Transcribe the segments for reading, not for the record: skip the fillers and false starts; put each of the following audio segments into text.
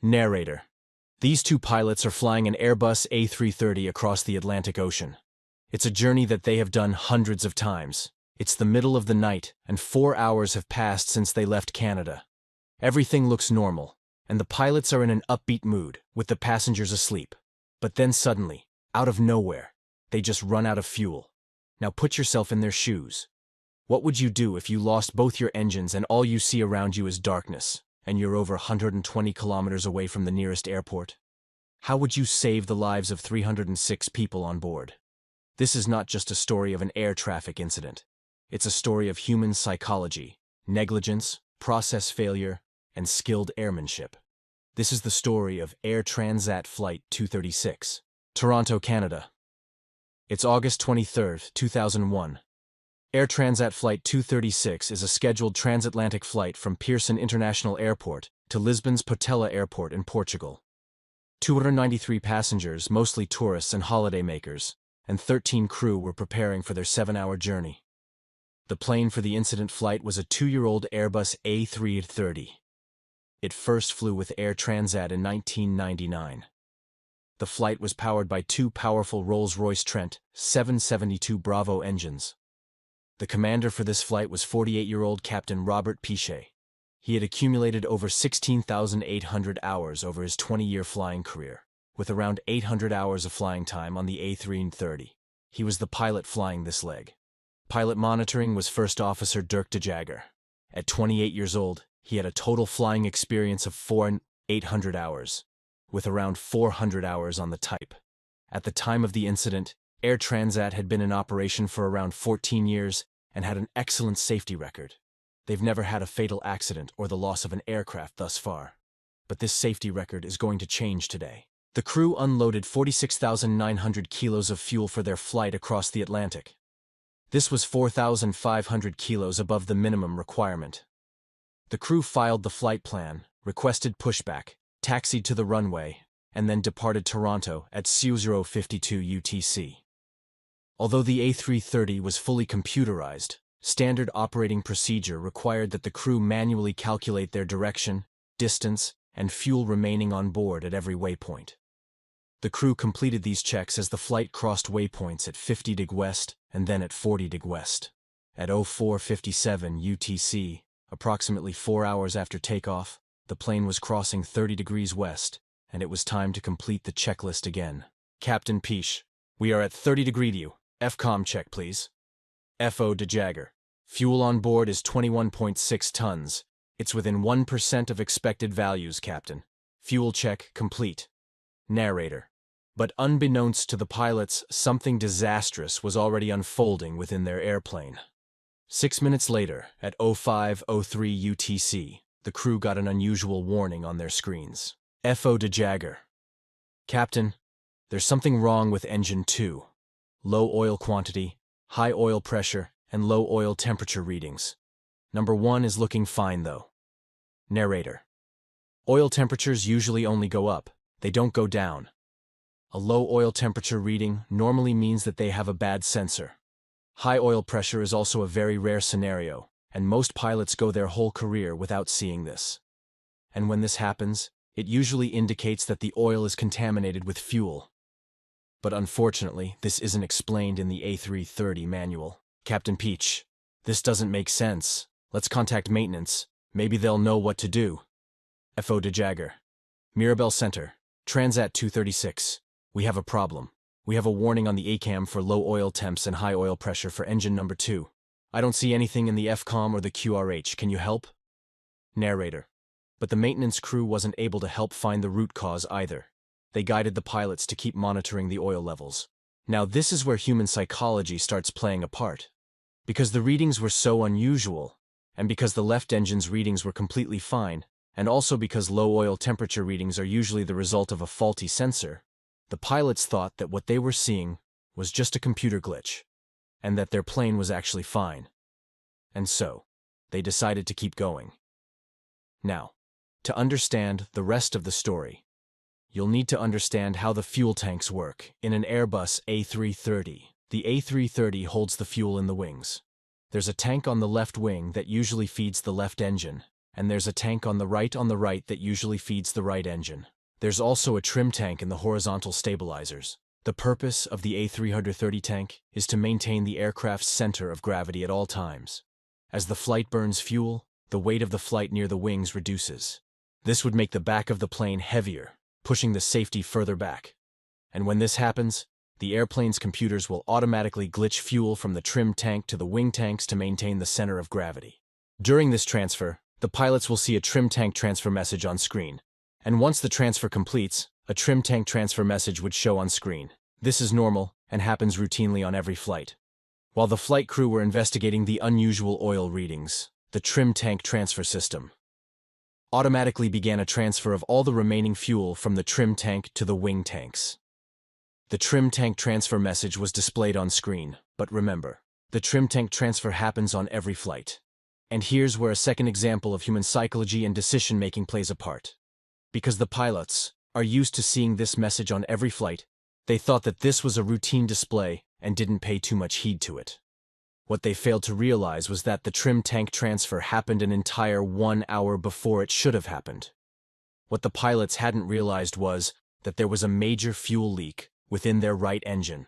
Narrator. These two pilots are flying an Airbus A330 across the Atlantic Ocean. It's a journey that they have done hundreds of times. It's the middle of the night, and 4 hours have passed since they left Canada. Everything looks normal, and the pilots are in an upbeat mood, with the passengers asleep. But then suddenly, out of nowhere, they just run out of fuel. Now put yourself in their shoes. What would you do if you lost both your engines and all you see around you is darkness, and you're over 120 kilometers away from the nearest airport? How would you save the lives of 306 people on board? This is not just a story of an air traffic incident. It's a story of human psychology, negligence, process failure, and skilled airmanship. This is the story of Air Transat Flight 236, Toronto, Canada. It's August 23, 2001. Air Transat Flight 236 is a scheduled transatlantic flight from Pearson International Airport to Lisbon's Portela Airport in Portugal. 293 passengers, mostly tourists and holidaymakers, and 13 crew were preparing for their 7-hour journey. The plane for the incident flight was a 2-year-old Airbus A330. It first flew with Air Transat in 1999. The flight was powered by two powerful Rolls-Royce Trent 772 Bravo engines. The commander for this flight was 48-year-old Captain Robert Pichet. He had accumulated over 16,800 hours over his 20-year flying career, with around 800 hours of flying time on the A330. He was the pilot flying this leg. Pilot monitoring was First Officer Dirk de Jager. At 28 years old, he had a total flying experience of 4,800 hours, with around 400 hours on the type. At the time of the incident, Air Transat had been in operation for around 14 years and had an excellent safety record. They've never had a fatal accident or the loss of an aircraft thus far. But this safety record is going to change today. The crew unloaded 46,900 kilos of fuel for their flight across the Atlantic. This was 4,500 kilos above the minimum requirement. The crew filed the flight plan, requested pushback, taxied to the runway, and then departed Toronto at 00:52 UTC. Although the A330 was fully computerized, standard operating procedure required that the crew manually calculate their direction, distance, and fuel remaining on board at every waypoint. The crew completed these checks as the flight crossed waypoints at 50 deg west and then at 40 deg west. At 04:57 UTC, approximately 4 hours after takeoff, the plane was crossing 30 degrees west, and it was time to complete the checklist again. Captain Piche, we are at 30 degree to you. FCOM check, please. FO de Jager. Fuel on board is 21.6 tons. It's within 1% of expected values, Captain. Fuel check complete. Narrator. But unbeknownst to the pilots, something disastrous was already unfolding within their airplane. 6 minutes later, at 05:03 UTC, the crew got an unusual warning on their screens. FO de Jager. Captain, there's something wrong with engine 2. Low oil quantity, high oil pressure, and low oil temperature readings. Number 1 is looking fine though. Narrator. Oil temperatures usually only go up, they don't go down. A low oil temperature reading normally means that they have a bad sensor. High oil pressure is also a very rare scenario, and most pilots go their whole career without seeing this. And when this happens, it usually indicates that the oil is contaminated with fuel. But unfortunately, this isn't explained in the A330 manual. Captain Piche, this doesn't make sense. Let's contact maintenance. Maybe they'll know what to do. FO de Jager. Mirabel Center, Transat 236. We have a problem. We have a warning on the ACAM for low oil temps and high oil pressure for engine number 2. I don't see anything in the FCOM or the QRH. Can you help? Narrator. But the maintenance crew wasn't able to help find the root cause either. They guided the pilots to keep monitoring the oil levels. Now this is where human psychology starts playing a part. Because the readings were so unusual, and because the left engine's readings were completely fine, and also because low oil temperature readings are usually the result of a faulty sensor, the pilots thought that what they were seeing was just a computer glitch, and that their plane was actually fine. And so, they decided to keep going. Now, to understand the rest of the story, you'll need to understand how the fuel tanks work in an Airbus A330. The A330 holds the fuel in the wings. There's a tank on the left wing that usually feeds the left engine, and there's a tank on the right that usually feeds the right engine. There's also a trim tank in the horizontal stabilizers. The purpose of the A330 tank is to maintain the aircraft's center of gravity at all times. As the flight burns fuel, the weight of the flight near the wings reduces. This would make the back of the plane heavier, pushing the safety further back. And when this happens, the airplane's computers will automatically glitch fuel from the trim tank to the wing tanks to maintain the center of gravity. During this transfer, the pilots will see a trim tank transfer message on screen. And once the transfer completes, a trim tank transfer message would show on screen. This is normal and happens routinely on every flight. While the flight crew were investigating the unusual oil readings, the trim tank transfer system automatically began a transfer of all the remaining fuel from the trim tank to the wing tanks. The trim tank transfer message was displayed on screen, but remember, the trim tank transfer happens on every flight. And here's where a second example of human psychology and decision-making plays a part. Because the pilots are used to seeing this message on every flight, they thought that this was a routine display and didn't pay too much heed to it. What they failed to realize was that the trim tank transfer happened an entire 1 hour before it should have happened. What the pilots hadn't realized was that there was a major fuel leak within their right engine.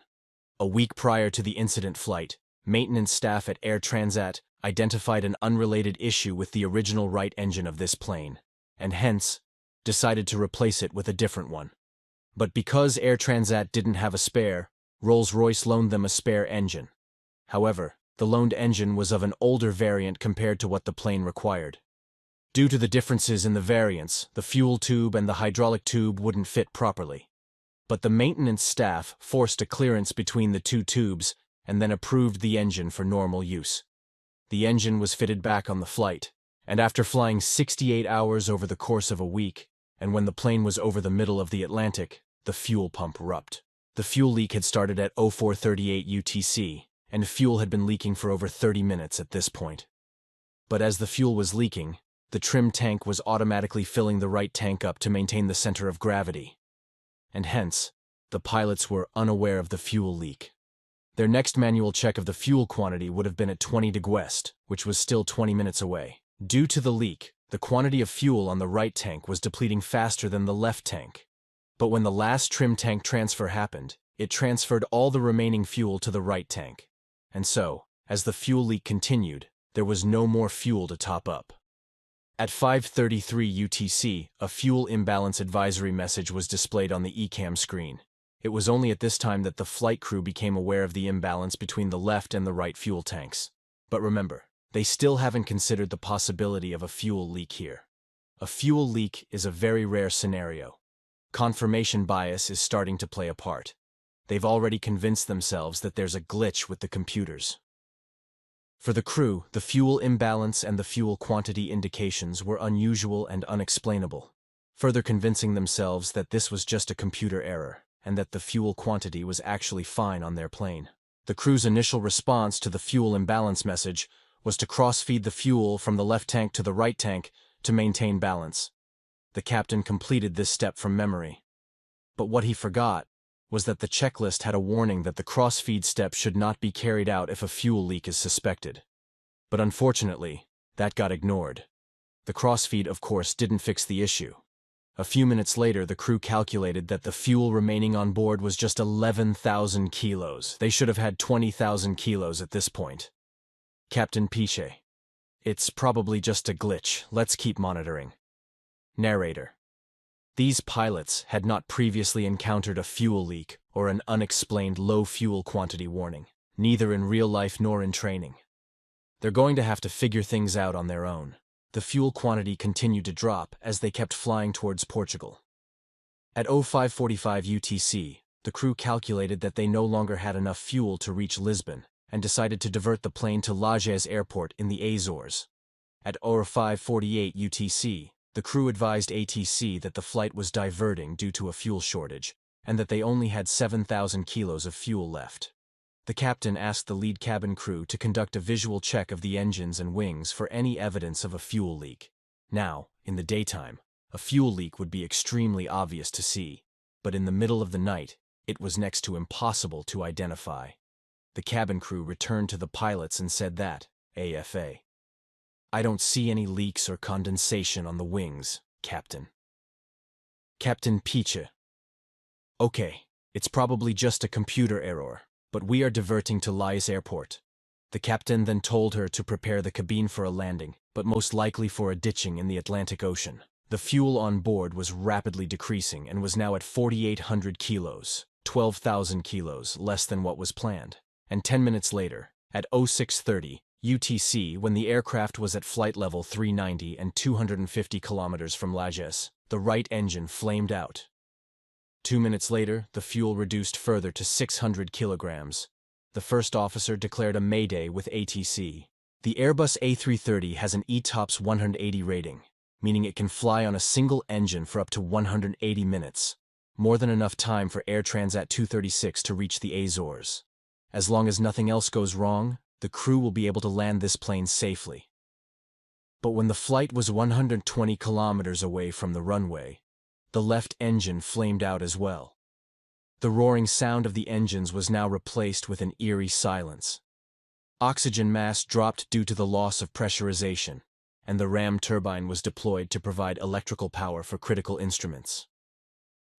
A week prior to the incident flight, maintenance staff at Air Transat identified an unrelated issue with the original right engine of this plane, and hence, decided to replace it with a different one. But because Air Transat didn't have a spare, Rolls-Royce loaned them a spare engine. However, the loaned engine was of an older variant compared to what the plane required. Due to the differences in the variants, the fuel tube and the hydraulic tube wouldn't fit properly. But the maintenance staff forced a clearance between the two tubes and then approved the engine for normal use. The engine was fitted back on the flight, and after flying 68 hours over the course of a week, and when the plane was over the middle of the Atlantic, the fuel pump ruptured. The fuel leak had started at 0438 UTC, and fuel had been leaking for over 30 minutes at this point. But as the fuel was leaking, the trim tank was automatically filling the right tank up to maintain the center of gravity. And hence, the pilots were unaware of the fuel leak. Their next manual check of the fuel quantity would have been at 20 degrees, which was still 20 minutes away. Due to the leak, the quantity of fuel on the right tank was depleting faster than the left tank. But when the last trim tank transfer happened, it transferred all the remaining fuel to the right tank. And so, as the fuel leak continued, there was no more fuel to top up. At 5:33 UTC, a fuel imbalance advisory message was displayed on the ECAM screen. It was only at this time that the flight crew became aware of the imbalance between the left and the right fuel tanks. But remember, they still haven't considered the possibility of a fuel leak here. A fuel leak is a very rare scenario. Confirmation bias is starting to play a part. They've already convinced themselves that there's a glitch with the computers. For the crew, the fuel imbalance and the fuel quantity indications were unusual and unexplainable, further convincing themselves that this was just a computer error, and that the fuel quantity was actually fine on their plane. The crew's initial response to the fuel imbalance message was to cross-feed the fuel from the left tank to the right tank to maintain balance. The captain completed this step from memory. But what he forgot was that the checklist had a warning that the cross-feed step should not be carried out if a fuel leak is suspected. But unfortunately, that got ignored. The cross-feed, of course, didn't fix the issue. A few minutes later, the crew calculated that the fuel remaining on board was just 11,000 kilos. They should have had 20,000 kilos at this point. Captain Piche. It's probably just a glitch. Let's keep monitoring. Narrator. These pilots had not previously encountered a fuel leak or an unexplained low fuel quantity warning, neither in real life nor in training. They're going to have to figure things out on their own. The fuel quantity continued to drop as they kept flying towards Portugal. At 0545 UTC, the crew calculated that they no longer had enough fuel to reach Lisbon and decided to divert the plane to Lajes Airport in the Azores. At 0548 UTC, the crew advised ATC that the flight was diverting due to a fuel shortage, and that they only had 7,000 kilos of fuel left. The captain asked the lead cabin crew to conduct a visual check of the engines and wings for any evidence of a fuel leak. Now, in the daytime, a fuel leak would be extremely obvious to see, but in the middle of the night, it was next to impossible to identify. The cabin crew returned to the pilots and said that, AFA. I don't see any leaks or condensation on the wings, Captain. Captain Piche. Okay, it's probably just a computer error, but we are diverting to Lajes Airport. The captain then told her to prepare the cabine for a landing, but most likely for a ditching in the Atlantic Ocean. The fuel on board was rapidly decreasing and was now at 4,800 kilos, 12,000 kilos less than what was planned. And 10 minutes later, at 0630 UTC, when the aircraft was at flight level 390 and 250 kilometers from Lajes, the right engine flamed out. 2 minutes later, the fuel reduced further to 600 kilograms. The first officer declared a mayday with ATC. The Airbus A330 has an ETOPS 180 rating, meaning it can fly on a single engine for up to 180 minutes, more than enough time for Air Transat 236 to reach the Azores. As long as nothing else goes wrong, the crew will be able to land this plane safely. But when the flight was 120 kilometers away from the runway, the left engine flamed out as well. The roaring sound of the engines was now replaced with an eerie silence. Oxygen mass dropped due to the loss of pressurization, and the ram turbine was deployed to provide electrical power for critical instruments.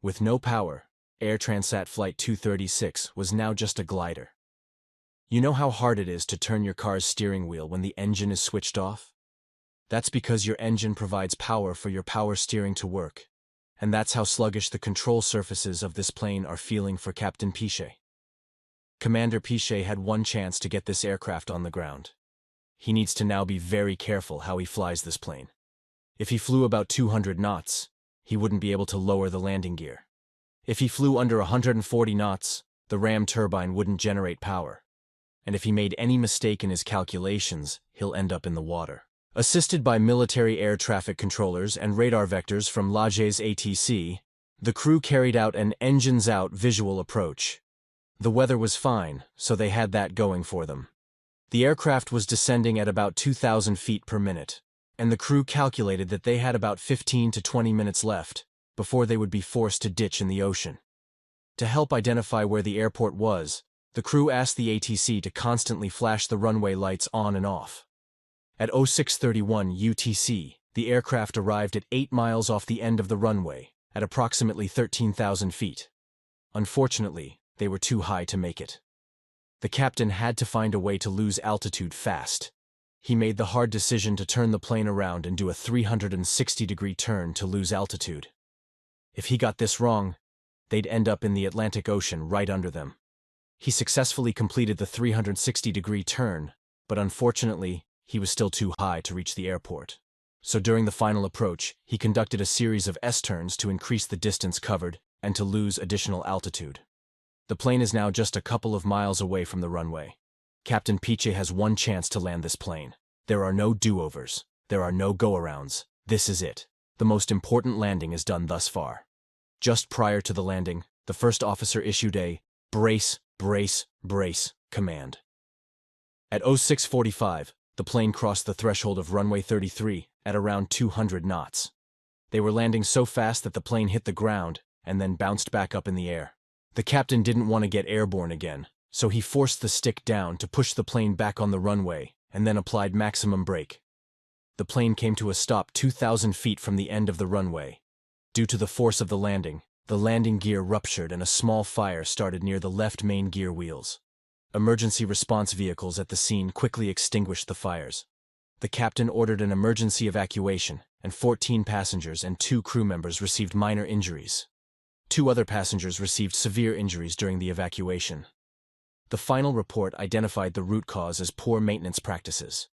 With no power, Air Transat Flight 236 was now just a glider. You know how hard it is to turn your car's steering wheel when the engine is switched off? That's because your engine provides power for your power steering to work, and that's how sluggish the control surfaces of this plane are feeling for Captain Piche. Commander Piche had one chance to get this aircraft on the ground. He needs to now be very careful how he flies this plane. If he flew about 200 knots, he wouldn't be able to lower the landing gear. If he flew under 140 knots, the ram turbine wouldn't generate power. And if he made any mistake in his calculations, he'll end up in the water. Assisted by military air traffic controllers and radar vectors from Lajes ATC, the crew carried out an engines-out visual approach. The weather was fine, so they had that going for them. The aircraft was descending at about 2,000 feet per minute, and the crew calculated that they had about 15 to 20 minutes left before they would be forced to ditch in the ocean. To help identify where the airport was, the crew asked the ATC to constantly flash the runway lights on and off. At 0631 UTC, the aircraft arrived at 8 miles off the end of the runway, at approximately 13,000 feet. Unfortunately, they were too high to make it. The captain had to find a way to lose altitude fast. He made the hard decision to turn the plane around and do a 360-degree turn to lose altitude. If he got this wrong, they'd end up in the Atlantic Ocean right under them. He successfully completed the 360-degree turn, but unfortunately, he was still too high to reach the airport. So during the final approach, he conducted a series of S-turns to increase the distance covered and to lose additional altitude. The plane is now just a couple of miles away from the runway. Captain Piche has one chance to land this plane. There are no do-overs. There are no go-arounds. This is it. The most important landing is done thus far. Just prior to the landing, the first officer issued a brace, brace, brace command. At 0645, the plane crossed the threshold of runway 33 at around 200 knots. They were landing so fast that the plane hit the ground and then bounced back up in the air. The captain didn't want to get airborne again, so he forced the stick down to push the plane back on the runway and then applied maximum brake. The plane came to a stop 2,000 feet from the end of the runway. Due to the force of the landing gear ruptured and a small fire started near the left main gear wheels. Emergency response vehicles at the scene quickly extinguished the fires. The captain ordered an emergency evacuation, and 14 passengers and 2 crew members received minor injuries. 2 other passengers received severe injuries during the evacuation. The final report identified the root cause as poor maintenance practices.